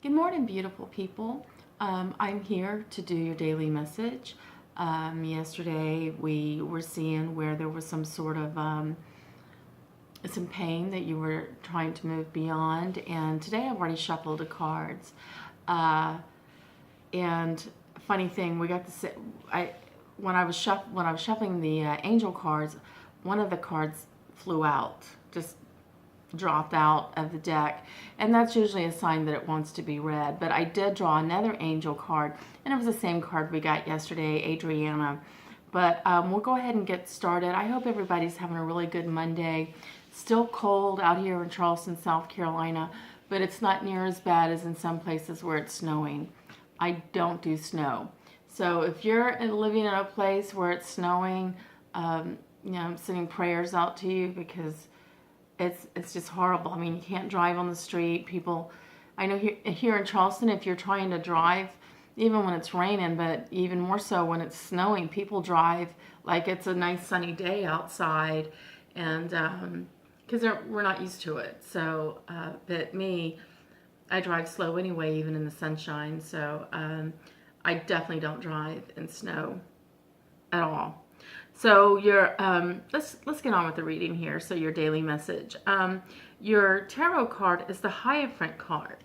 Good morning, beautiful people. I'm here to do your daily message. Yesterday we were seeing where there was some sort of some pain that you were trying to move beyond, and today I've already shuffled the cards. Uh, and funny thing, we got to sit. When I was shuffling the angel cards, one of the cards flew out, just dropped out of the deck, and that's usually a sign that it wants to be read. But I did draw another angel card, and it was the same card we got yesterday, Adriana. But we'll go ahead and get started. I hope everybody's having a really good Monday. Still cold out here in Charleston, South Carolina, but it's not near as bad as in some places where it's snowing. I don't do snow. So if you're living in a place where it's snowing, I'm sending prayers out to you because it's just horrible. I mean, you can't drive on the street. People, I know here in Charleston, if you're trying to drive, even when it's raining, but even more so when it's snowing, people drive like it's a nice sunny day outside, and because we're not used to it. So, but me, I drive slow anyway, even in the sunshine. So I definitely don't drive in snow at all. So let's get on with the reading here. So your daily message. Your tarot card is the Hierophant card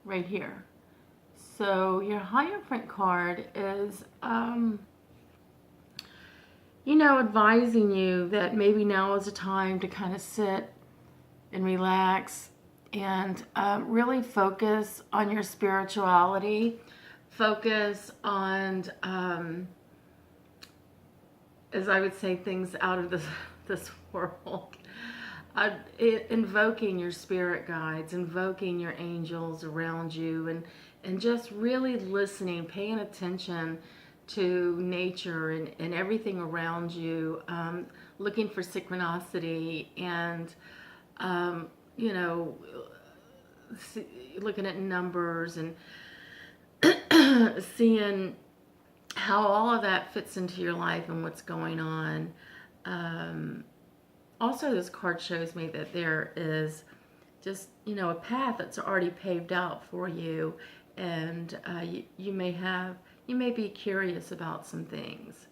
right here. So your Hierophant card is, advising you that maybe now is a time to kind of sit and relax and really focus on your spirituality. Focus on as I would say, things out of this world. Invoking your spirit guides, invoking your angels around you, and just really listening, paying attention to nature and everything around you, looking for synchronicity and, looking at numbers and seeing how all of that fits into your life and what's going on. Also, this card shows me that there is just, a path that's already paved out for you, and you may be curious about some things,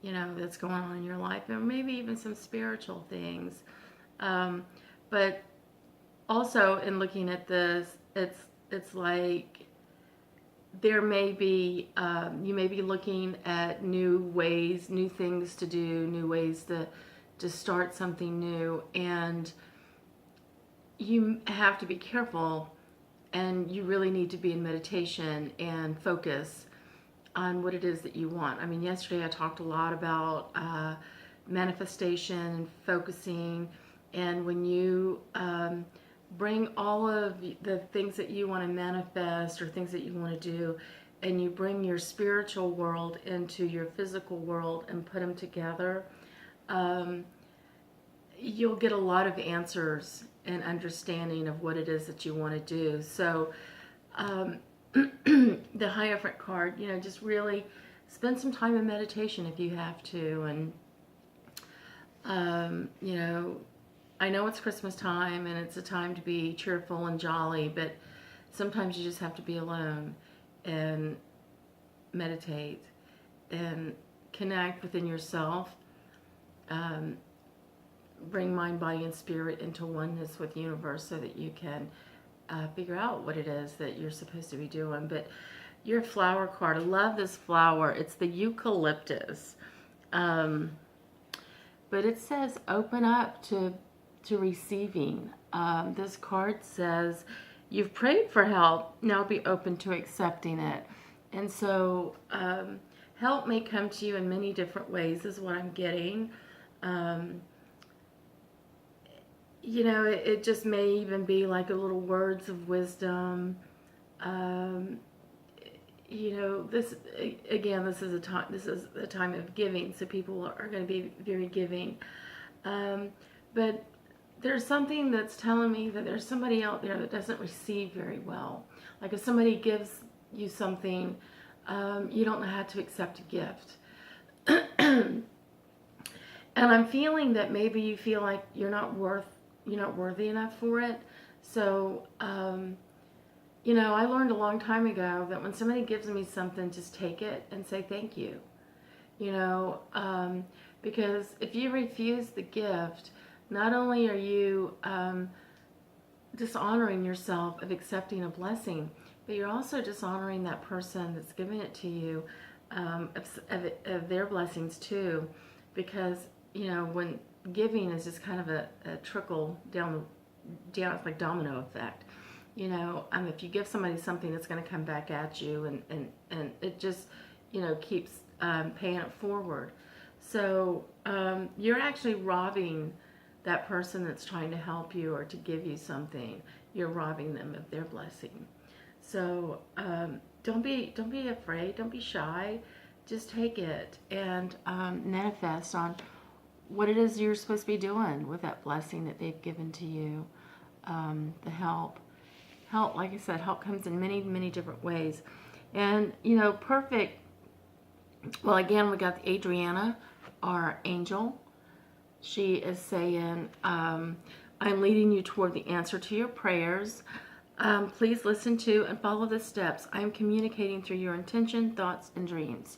that's going on in your life, and maybe even some spiritual things. But also, in looking at this, it's like there may be you may be looking at new ways, new things to do, new ways to start something new, and you have to be careful, and you really need to be in meditation and focus on what it is that you want. I mean, yesterday I talked a lot about manifestation and focusing, and when you bring all of the things that you want to manifest or things that you want to do, and you bring your spiritual world into your physical world and put them together, you'll get a lot of answers and understanding of what it is that you want to do. So the Hierophant card, just really spend some time in meditation if you have to, and I know it's Christmas time and it's a time to be cheerful and jolly, but sometimes you just have to be alone and meditate and connect within yourself. Bring mind, body, and spirit into oneness with the universe so that you can figure out what it is that you're supposed to be doing. But your flower card, I love this flower. It's the eucalyptus. But it says open up to receiving. This card says you've prayed for help, now be open to accepting it. And so help may come to you in many different ways is what I'm getting. It just may even be like a little words of wisdom. This is a time. This is a time of giving, so people are going to be very giving. But there's something that's telling me that there's somebody out there that doesn't receive very well. Like if somebody gives you something, you don't know how to accept a gift. And I'm feeling that maybe you feel like you're not worthy enough for it. So You know, I learned a long time ago that when somebody gives me something, just take it and say thank you. You know, because if you refuse the gift, not only are you dishonoring yourself of accepting a blessing, but you're also dishonoring that person that's giving it to you, of their blessings too, because you know when giving is just kind of a trickle down, it's like domino effect. You know, if you give somebody something, it's going to come back at you, and it just, you know, keeps paying it forward. So you're actually robbing that person that's trying to help you or to give you something. You're robbing them of their blessing. So don't be afraid. Don't be shy. Just take it and manifest on what it is you're supposed to be doing with that blessing that they've given to you. The help, like I said, help comes in many different ways. And you know, perfect. Well, again, we got Adriana, our angel. She is saying, I'm leading you toward the answer to your prayers. Please listen to and follow the steps. I am communicating through your intention, thoughts, and dreams.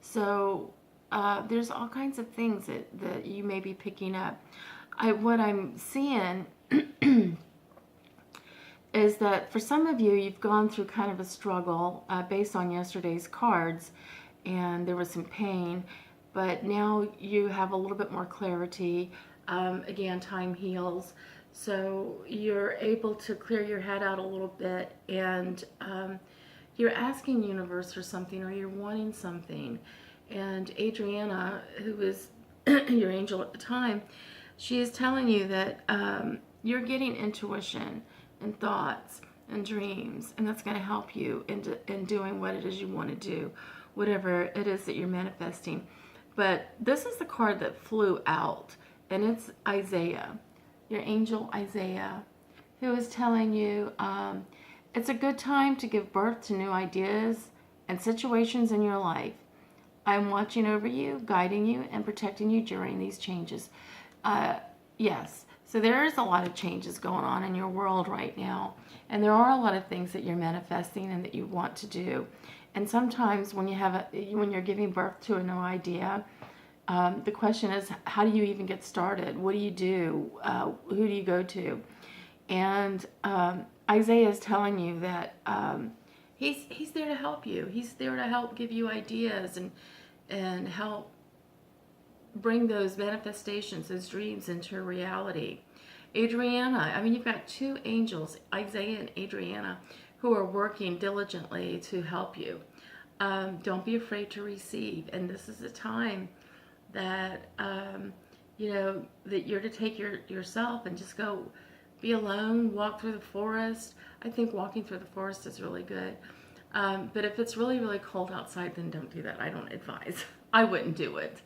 So there's all kinds of things that you may be picking up. What I'm seeing is that for some of you, you've gone through kind of a struggle based on yesterday's cards, and there was some pain, but now you have a little bit more clarity. Again, time heals. So you're able to clear your head out a little bit, and you're asking universe for something, or you're wanting something. And Adriana, who is your angel at the time, she is telling you that you're getting intuition and thoughts and dreams, and that's going to help you in doing what it is you want to do, whatever it is that you're manifesting. But this is the card that flew out, and it's Isaiah, your angel Isaiah, who is telling you it's a good time to give birth to new ideas and situations in your life. I'm watching over you, guiding you, and protecting you during these changes. Yes, so there is a lot of changes going on in your world right now, and there are a lot of things that you're manifesting and that you want to do. And sometimes when when you're giving birth to a new idea, the question is, how do you even get started? What do you do? Who do you go to? And Isaiah is telling you that he's there to help you. He's there to help give you ideas and help bring those manifestations, those dreams into reality. Adriana, I mean, you've got two angels, Isaiah and Adriana, who are working diligently to help you. Don't be afraid to receive. And this is a time that, you know, that you're to take yourself and just go be alone, walk through the forest. I think walking through the forest is really good. But if it's really cold outside, then don't do that. I don't advise. I wouldn't do it.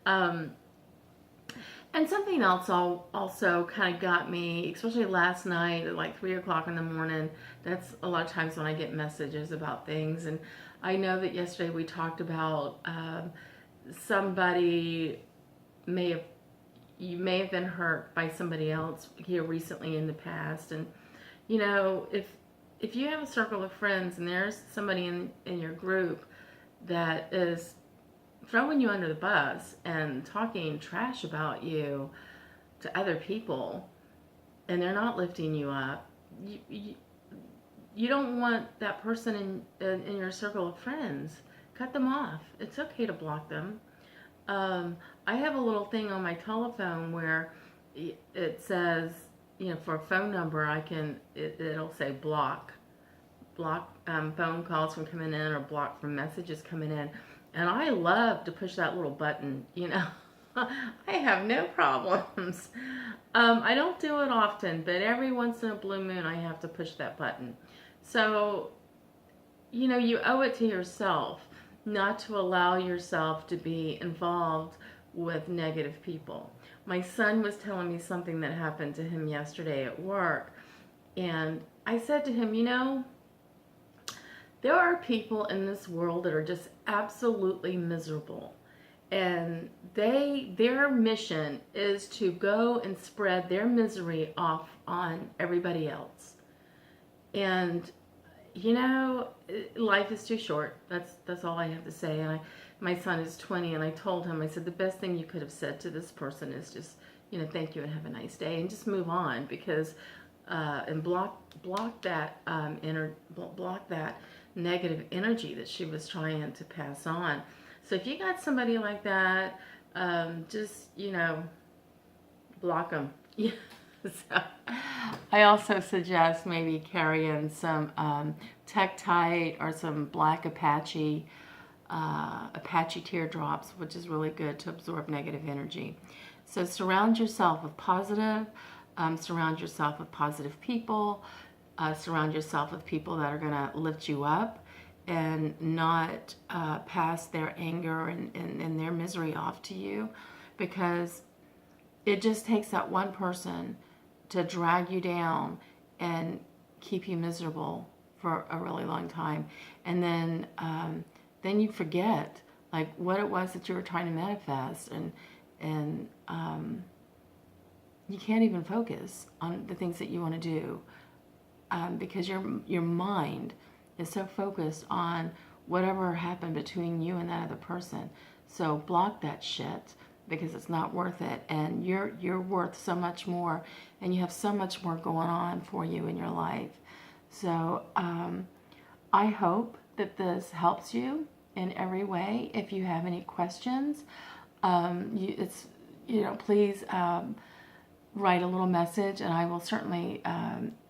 And something else also kind of got me, especially last night at like 3 o'clock in the morning. That's a lot of times when I get messages about things. And I know that yesterday we talked about somebody you may have been hurt by somebody else here recently in the past. And you know, if you have a circle of friends and there's somebody in your group that is throwing you under the bus and talking trash about you to other people, and they're not lifting you up, you don't want that person in your circle of friends. Cut them off. It's okay to block them. I have a little thing on my telephone where it says, you know, for a phone number, it'll say block phone calls from coming in, or block from messages coming in. And I love to push that little button, you know. I have no problems. I don't do it often, but every once in a blue moon I have to push that button. So, you know, you owe it to yourself not to allow yourself to be involved with negative people. My son was telling me something that happened to him yesterday at work, and I said to him, you know, there are people in this world that are just absolutely miserable, and their mission is to go and spread their misery off on everybody else. And You know, life is too short. That's all I have to say. And my son is 20, and I told him, I said, the best thing you could have said to this person is just, thank you and have a nice day, and just move on, because and block that block that negative energy that she was trying to pass on. So if you got somebody like that, just block them. Yeah. So I also suggest maybe carrying some Tektite or some black Apache teardrops, which is really good to absorb negative energy. So surround yourself with surround yourself with positive people, surround yourself with people that are going to lift you up and not pass their anger and their misery off to you, because it just takes that one person to drag you down and keep you miserable for a really long time. And then you forget like what it was that you were trying to manifest, and you can't even focus on the things that you want to do, because your mind is so focused on whatever happened between you and that other person. So block that shit, because it's not worth it, and you're worth so much more, and you have so much more going on for you in your life. So I hope that this helps you in every way. If you have any questions, please write a little message, and I will certainly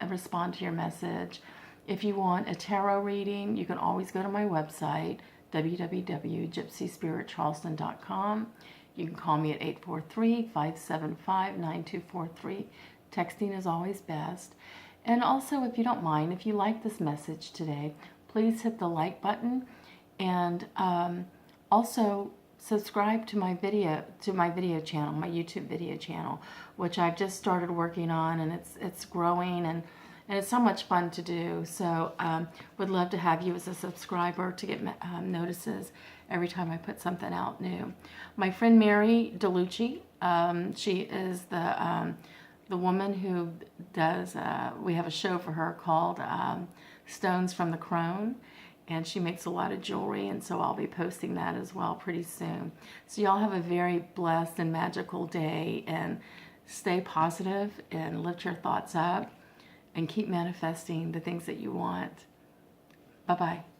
respond to your message. If you want a tarot reading, you can always go to my website, www.gypsyspiritcharleston.com. You can call me at 843-575-9243. Texting is always best. And also, if you don't mind, if you like this message today, please hit the like button, and also subscribe to my video channel, my YouTube video channel, which I've just started working on, and it's growing, and it's so much fun to do. So would love to have you as a subscriber to get notices every time I put something out new. My friend Mary DeLucci, she is the woman who does, we have a show for her called Stones from the Crone, and she makes a lot of jewelry, and so I'll be posting that as well pretty soon. So y'all have a very blessed and magical day, and stay positive and lift your thoughts up and keep manifesting the things that you want. Bye-bye.